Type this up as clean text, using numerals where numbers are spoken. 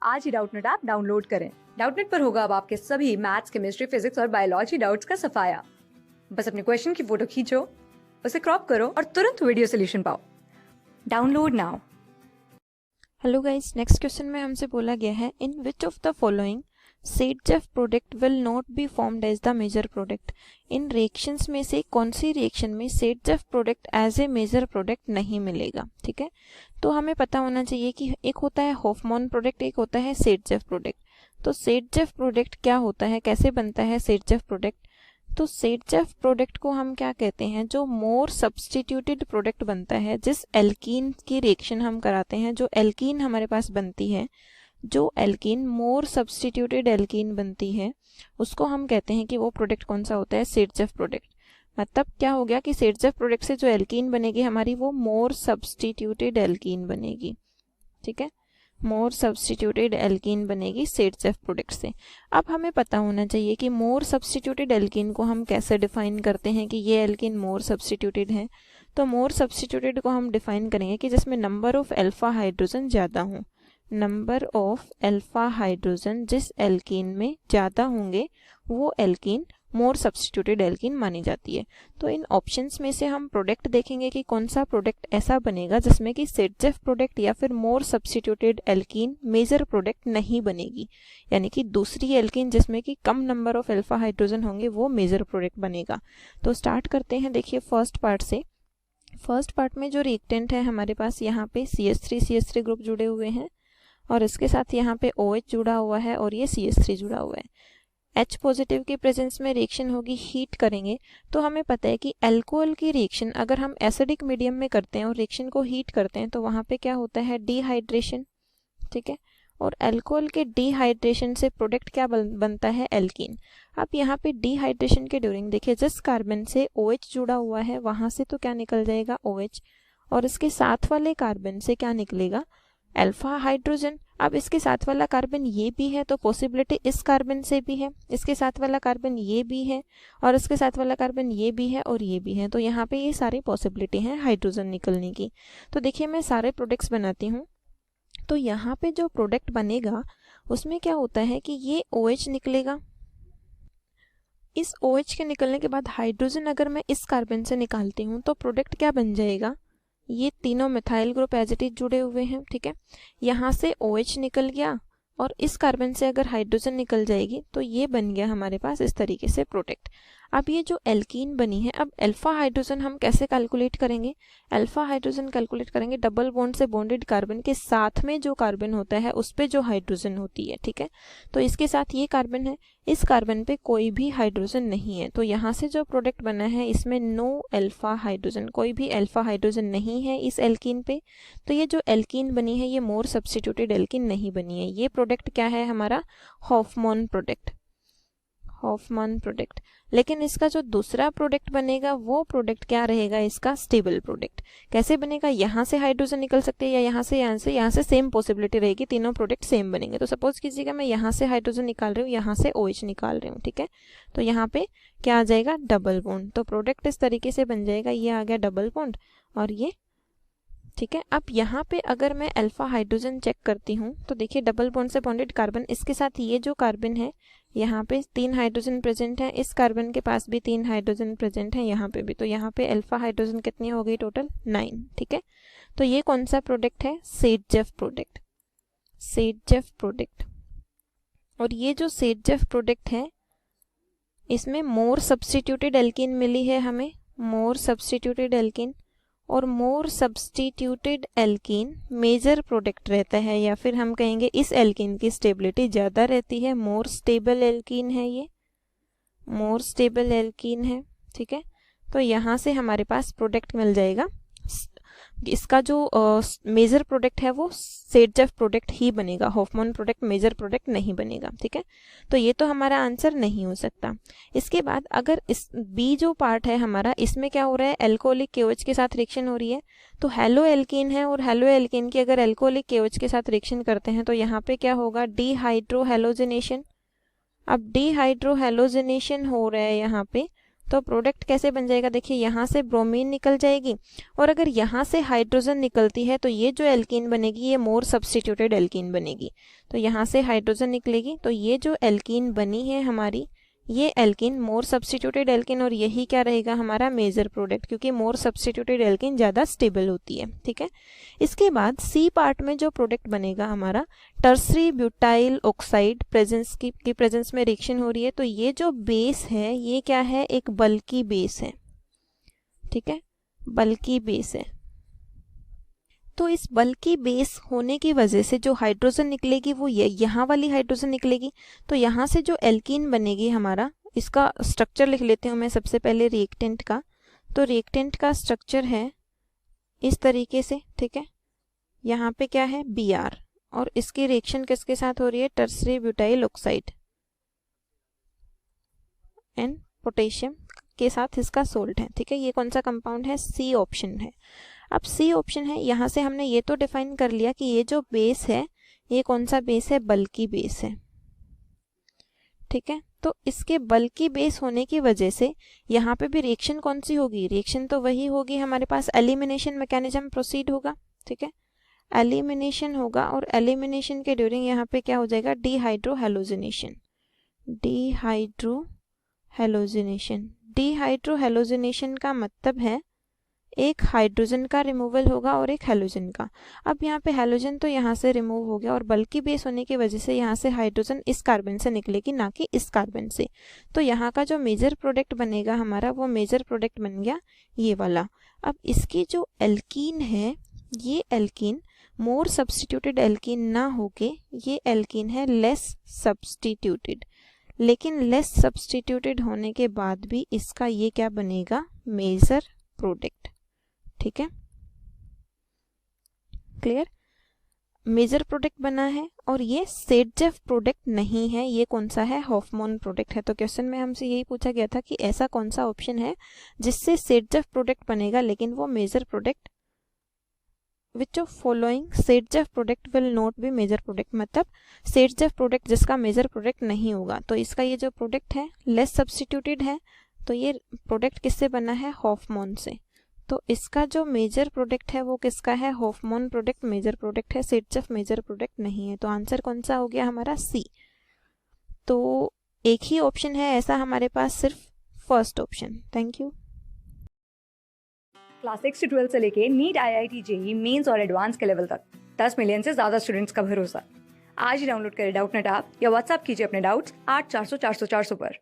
आज ही Doubtnut app download करें। Doubtnut पर होगा अब आपके सभी मैथ्स, केमिस्ट्री, फिजिक्स और बायोलॉजी डाउट्स का सफाया। बस अपने क्वेश्चन की फोटो खींचो, उसे क्रॉप करो और तुरंत वीडियो सोल्यूशन पाओ। Download now. Hello guys, next question में हमसे बोला गया है in which of the following Saytzeff product will not be formed as the major product. इन रिएक्शंस में से कौन सी रिएक्शन में Saytzeff product as a major product नहीं मिलेगा। ठीक है, तो हमें पता होना चाहिए कि एक होता है हॉफमैन प्रोडक्ट, एक होता है सेट-जेफ प्रोडक्ट। तो सेट-जेफ प्रोडक्ट क्या होता है, कैसे बनता है सेट-जेफ प्रोडक्ट? तो सेट-जेफ प्रोडक्ट को हम क्या कहते हैं, जो मोर सब्स्टिट्यूटेड प्रोडक्ट बनता है, जिस एल्कीन की रिएक्शन हम कराते हैं, जो एल्कीन हमारे पास बनती है, जो एल्कीन मोर सब्स्टिट्यूटेड एल्कीन बनती है, उसको हम कहते हैं कि वो प्रोडक्ट कौन सा होता है, सेट-जेफ प्रोडक्ट। मतलब क्या हो गया कि सेट-जेफ प्रोडक्ट से जो एल्कीन बनेगी हमारी, वो मोर सब्स्टिट्यूटेड एल्कीन बनेगी। ठीक है, मोर सब्स्टिट्यूटेड एल्कीन बनेगी सेट-जेफ प्रोडक्ट से। अब हमें पता होना चाहिए कि मोर सब्स्टिट्यूटेड एल्कीन को हम कैसे डिफाइन करते हैं कि ये एल्कीन मोर सब्स्टिट्यूटेड है। तो मोर सब्स्टिट्यूटेड को हम डिफाइन करेंगे कि जिसमें नंबर ऑफ अल्फा हाइड्रोजन ज़्यादा हो। नंबर ऑफ अल्फा हाइड्रोजन जिस एल्कीन में ज़्यादा होंगे वो एल्कीन मोर सब्स्टिट्यूटेड एल्कीन मानी जाती है। तो इन ऑप्शंस में से हम प्रोडक्ट देखेंगे कि कौन सा प्रोडक्ट ऐसा बनेगा जिसमें कि सेट-जेफ प्रोडक्ट या फिर more substituted alkene major product नहीं बनेगी, यानी कि दूसरी एल्कीन जिसमें कि कम नंबर ऑफ अल्फा हाइड्रोजन होंगे वो मेजर प्रोडक्ट बनेगा। तो स्टार्ट करते हैं, देखिए फर्स्ट पार्ट से। फर्स्ट पार्ट में जो रिएक्टेंट है हमारे पास, यहाँ पे CH3 ग्रुप जुड़े हुए हैं और इसके साथ यहाँ पे OH जुड़ा हुआ है और ये CH3 जुड़ा हुआ है। H पॉजिटिव की प्रेजेंस में रिएक्शन होगी, हीट करेंगे। तो हमें पता है कि अल्कोहल की रिएक्शन अगर हम एसिडिक मीडियम में करते हैं और रिएक्शन को हीट करते हैं तो वहाँ पे क्या होता है, डिहाइड्रेशन। ठीक है, और अल्कोहल के डिहाइड्रेशन से प्रोडक्ट क्या बनता है, एल्कीन। अब यहाँ पे डिहाइड्रेशन के ड्यूरिंग देखिए, जिस कार्बन से OH जुड़ा हुआ है वहाँ से तो क्या निकल जाएगा, OH, और इसके साथ वाले कार्बन से क्या निकलेगा, अल्फा हाइड्रोजन। अब इसके साथ वाला कार्बन ये भी है तो पॉसिबिलिटी इस कार्बन से भी है, इसके साथ वाला कार्बन ये भी है और इसके साथ वाला कार्बन ये भी है और ये भी है। तो यहाँ पे ये सारी पॉसिबिलिटी है हाइड्रोजन निकलने की। तो देखिए मैं सारे प्रोडक्ट्स बनाती हूँ। तो यहाँ पे जो प्रोडक्ट बनेगा उसमें क्या होता है कि ये OH निकलेगा। इस OH के निकलने के बाद हाइड्रोजन अगर मैं इस कार्बन से निकालती हूँ तो प्रोडक्ट क्या बन जाएगा, ये तीनों methyl group as it is जुड़े हुए हैं। ठीक है, यहाँ से OH निकल गया और इस कार्बन से अगर हाइड्रोजन निकल जाएगी तो ये बन गया हमारे पास इस तरीके से प्रोडक्ट। अब ये जो एल्कीन बनी है, अब अल्फा हाइड्रोजन हम कैसे कैलकुलेट करेंगे, अल्फा हाइड्रोजन कैलकुलेट करेंगे डबल बॉन्ड से बॉन्डेड कार्बन के साथ में जो कार्बन होता है उस पे जो हाइड्रोजन होती है। ठीक है, तो इसके साथ ये कार्बन है, इस कार्बन पे कोई भी हाइड्रोजन नहीं है, तो यहाँ से जो प्रोडक्ट बना है इसमें नो अल्फा हाइड्रोजन, कोई भी अल्फा हाइड्रोजन नहीं है इस एल्कीन पे। तो ये जो एल्कीन बनी है ये मोर सब्स्टिट्यूटेड एल्कीन नहीं बनी है। ये प्रोडक्ट क्या है हमारा, हॉफमैन प्रोडक्ट, हॉफमैन प्रोडक्ट। लेकिन इसका जो दूसरा प्रोडक्ट बनेगा वो प्रोडक्ट क्या रहेगा, इसका स्टेबल प्रोडक्ट। कैसे बनेगा, यहाँ से हाइड्रोजन निकल सकते हैं या यहाँ से सेम पॉसिबिलिटी रहेगी, तीनों प्रोडक्ट सेम बनेंगे। तो सपोज कीजिएगा मैं यहाँ से हाइड्रोजन निकाल रही हूँ, यहाँ से OH निकाल रही हूँ। ठीक है, तो यहाँ पे क्या आ जाएगा, डबल बॉन्ड। तो प्रोडक्ट इस तरीके से बन जाएगा, ये आ गया डबल बॉन्ड और ये। ठीक है, अब यहाँ पे अगर मैं अल्फा हाइड्रोजन चेक करती हूँ तो देखिए डबल बॉन्ड से बॉन्डेड कार्बन, इसके साथ ये जो कार्बन है यहाँ पे 3 हाइड्रोजन प्रेजेंट है, इस कार्बन के पास भी 3 हाइड्रोजन प्रेजेंट है यहाँ पे भी। तो यहाँ पे अल्फा हाइड्रोजन कितनी हो गई, टोटल 9। ठीक है, तो ये कौन सा प्रोडक्ट है, सेट-जेफ प्रोडक्ट, सेट-जेफ प्रोडक्ट। और ये जो सेट-जेफ प्रोडक्ट है इसमें मोर सब्स्टिट्यूटेड एल्कीन मिली है हमें, मोर सब्स्टिट्यूटेड एल्कीन। और more substituted alkene major product रहता है, या फिर हम कहेंगे इस एल्कीन की स्टेबिलिटी ज़्यादा रहती है, मोर स्टेबल एल्कीन है, ये मोर स्टेबल एल्कीन है। ठीक है, तो यहाँ से हमारे पास प्रोडक्ट मिल जाएगा, इसका जो मेजर प्रोडक्ट है वो सेट-जेफ प्रोडक्ट ही बनेगा, हॉफमैन प्रोडक्ट मेजर प्रोडक्ट नहीं बनेगा। ठीक है, तो ये तो हमारा आंसर नहीं हो सकता। इसके बाद अगर इस बी जो पार्ट है हमारा, इसमें क्या हो रहा है, अल्कोहलिक KOH के साथ रिएक्शन हो रही है। तो हेलो एल्कीन है और हेलो एल्कीन की अगर अल्कोहलिक KOH के साथ रिएक्शन करते हैं तो यहाँ पे क्या होगा, डिहाइड्रो हेलोजिनेशन। अब डिहाइड्रो हेलोजिनेशन हो रहा है यहाँ पे, तो प्रोडक्ट कैसे बन जाएगा, देखिए यहाँ से ब्रोमीन निकल जाएगी और अगर यहाँ से हाइड्रोजन निकलती है तो ये जो एल्कीन बनेगी ये मोर सब्स्टिट्यूटेड एल्कीन बनेगी। तो यहाँ से हाइड्रोजन निकलेगी तो ये जो एल्कीन बनी है हमारी, ये एल्कीन मोर सब्स्टिट्यूटेड एल्कीन, और यही क्या रहेगा हमारा मेजर प्रोडक्ट, क्योंकि मोर सब्स्टिट्यूटेड एल्कीन ज़्यादा स्टेबल होती है। ठीक है, इसके बाद सी पार्ट में जो प्रोडक्ट बनेगा हमारा टर्सरी ब्यूटाइल ऑक्साइड प्रेजेंस की प्रेजेंस में रिएक्शन हो रही है, तो ये जो बेस है ये क्या है, एक बल्की बेस है। ठीक है, बल्की बेस है। तो इस बल्की बेस होने की वजह से जो हाइड्रोजन निकलेगी वो यहाँ वाली हाइड्रोजन निकलेगी। तो यहाँ से जो एल्कीन बनेगी हमारा, इसका स्ट्रक्चर लिख लेती हूँ मैं सबसे पहले रिएक्टेंट का। तो रिएक्टेंट का स्ट्रक्चर है इस तरीके से। ठीक है, यहाँ पे क्या है Br, और इसकी रिएक्शन किसके साथ हो रही है, tertiary butyl oxide and potassium के साथ इसका सोल्ट है। ठीक है, ये कौन सा कंपाउंड है, सी ऑप्शन है। अब सी ऑप्शन है, यहाँ से हमने ये तो डिफाइन कर लिया कि ये जो बेस है ये कौन सा बेस है, बल्की बेस है। ठीक है, तो इसके बल्की बेस होने की वजह से यहाँ पे भी रिएक्शन कौन सी होगी, रिएक्शन तो वही होगी हमारे पास, एलिमिनेशन मैकेनिज्म प्रोसीड होगा। ठीक है, एलिमिनेशन होगा और एलिमिनेशन के ड्यूरिंग यहाँ पे क्या हो जाएगा, डिहाइड्रोहेलोजिनेशन। डिहाइड्रोहेलोजिनेशन का मतलब है एक हाइड्रोजन का रिमूवल होगा और एक हेलोजन का। अब यहाँ पे हेलोजन तो यहाँ से रिमूव हो गया और बल्की बेस होने की वजह से यहाँ से हाइड्रोजन इस कार्बन से निकलेगी, ना कि इस कार्बन से। तो यहाँ का जो मेजर प्रोडक्ट बनेगा हमारा, वो मेजर प्रोडक्ट बन गया ये वाला। अब इसकी जो एल्कीन है, ये एल्कीन मोर सब्स्टिट्यूटेड एल्कीन ना होके ये एल्कीन है लेस सब्स्टिट्यूटेड, लेकिन लेस सब्स्टिट्यूटेड होने के बाद भी इसका ये क्या बनेगा, मेजर प्रोडक्ट। ठीक है, क्लियर, मेजर प्रोडक्ट बना है और ये सेडजेफ प्रोडक्ट नहीं है, ये कौन सा है, हॉफमैन प्रोडक्ट है। तो क्वेश्चन में हमसे यही पूछा गया था कि ऐसा कौन सा ऑप्शन है जिससे सेडजेफ प्रोडक्ट बनेगा लेकिन वो major product, which of following Saytzeff product will not be major product, मतलब सेडजेफ प्रोडक्ट जिसका मेजर प्रोडक्ट नहीं होगा। तो इसका ये जो प्रोडक्ट है लेस सब्स्टिट्यूटेड है, तो ये प्रोडक्ट किससे बना है, हॉफमैन से। तो इसका जो मेजर प्रोडक्ट है वो किसका है, हॉफमैन प्रोडक्ट मेजर प्रोडक्ट है, सेडजेफ मेजर प्रोडक्ट नहीं है। तो आंसर कौन सा हो गया हमारा, सी। तो एक ही ऑप्शन है ऐसा हमारे पास, सिर्फ first option. Thank you. Class 6 से 12 से लेके नीट, IIT, JEE मेंस और एडवांस के लेवल तक 10 मिलियन से ज्यादा स्टूडेंट्स का भरोसा। आज ही डाउनलोड करें डाउटनेट ऐप या व्हाट्सएप कीजिए अपने डाउट्स 8400 400 400 पर।